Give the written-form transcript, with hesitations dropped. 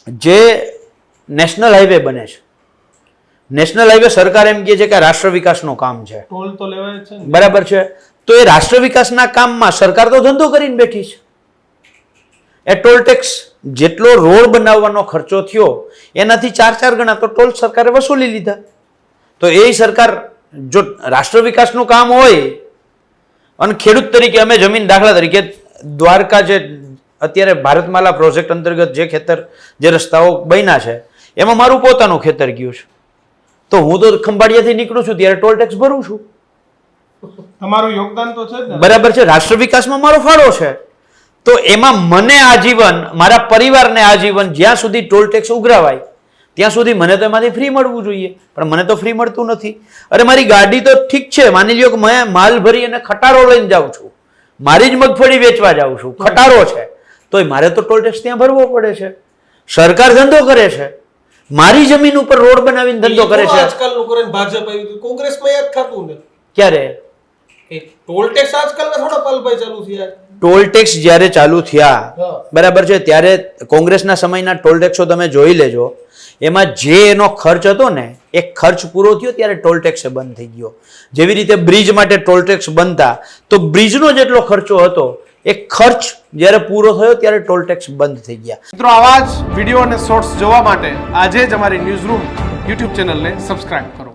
જે national highway બને છે, નેશનલ હાઈવે સરકાર એમ કહે છે કે રાષ્ટ્ર વિકાસનું કામ છે, ટોલ તો લેવાય જ છે ને. બરાબર છે. તો એ રાષ્ટ્ર વિકાસના કામમાં સરકાર તો ધંધો કરીને બેઠી છે. એ ટોલ ટેક્સ જેટલો રોડ બનાવવાનો ખર્ચો થયો એનાથી 4 ગણા તો ટોલ સરકારે વસૂલી લીધા. તો એ સરકાર જો રાષ્ટ્ર વિકાસનું કામ હોય અને ખેડૂત તરીકે અમે જમીન, દાખલા તરીકે દ્વારકા જે અત્યારે ભારતમાલા પ્રોજેક્ટ અંતર્ગત જે ખેતર, જે રસ્તાઓ બન્યા છે એમાં મારું પોતાનું ખેતર ગયું છે, તો હું તો ખંભાળિયાથી નીકળું છું ત્યારે ટોલ ટેક્સ ભરું છું. તમારું યોગદાન તો છે જ ને. બરાબર છે, રાષ્ટ્ર વિકાસમાં મારો ફાળો છે. તો એમાં મને આજીવન, મારા પરિવારને આજીવન જ્યાં સુધી ટોલ ટેક્સ ઉઘરાવાય ત્યાં સુધી મને તો એમાંથી ફ્રી મળવું જોઈએ, પણ મને તો ફ્રી મળતું નથી. અરે મારી ગાડી તો ઠીક છે, માની લ્યો કે મેં માલ ભરી અને ખટારો લઈને જાઉં છું, મારી જ મગફળી વેચવા જાઉં છું, ખટારો છે, તોય મારે તો ટોલ ટેક્સ ત્યાં ભરવો પડે છે. સરકાર ધંધો કરે છે, મારી જમીન ઉપર રોડ બનાવીને ધંધો કરે છે. આજકાલનું કરે ભાજપ આવ્યું, કોંગ્રેસમાં યાદ ખાતું ને ક્યારે ટોલ ટેક્સ આજકાલના થોડા પાલભાઈ ચાલુ થયા. ટોલ ટેક્સ જ્યારે ચાલુ થયા, બરાબર છે, ત્યારે કોંગ્રેસના સમયના ટોલ ટેક્સો તમે જોઈ લેજો, એમાં જે એનો ખર્ચ હતો ને એ ખર્ચ પૂરો થયો ત્યારે ટોલ ટેક્સ બંધ થઈ ગયો. જેવી રીતે બ્રિજ માટે ટોલ ટેક્સ બનતા, તો બ્રિજનો જેટલો ખર્ચો હતો એ ખર્ચ જ્યારે પૂરો થયો ત્યારે ટોલ ટેક્સ બંધ થઈ ગયા. મિત્રો, આવા જ વિડીયો અને શોર્ટ્સ જોવા માટે આજે જ અમારી ન્યૂઝ રૂમ યુટ્યુબ ચેનલને સબસ્ક્રાઇબ કરો.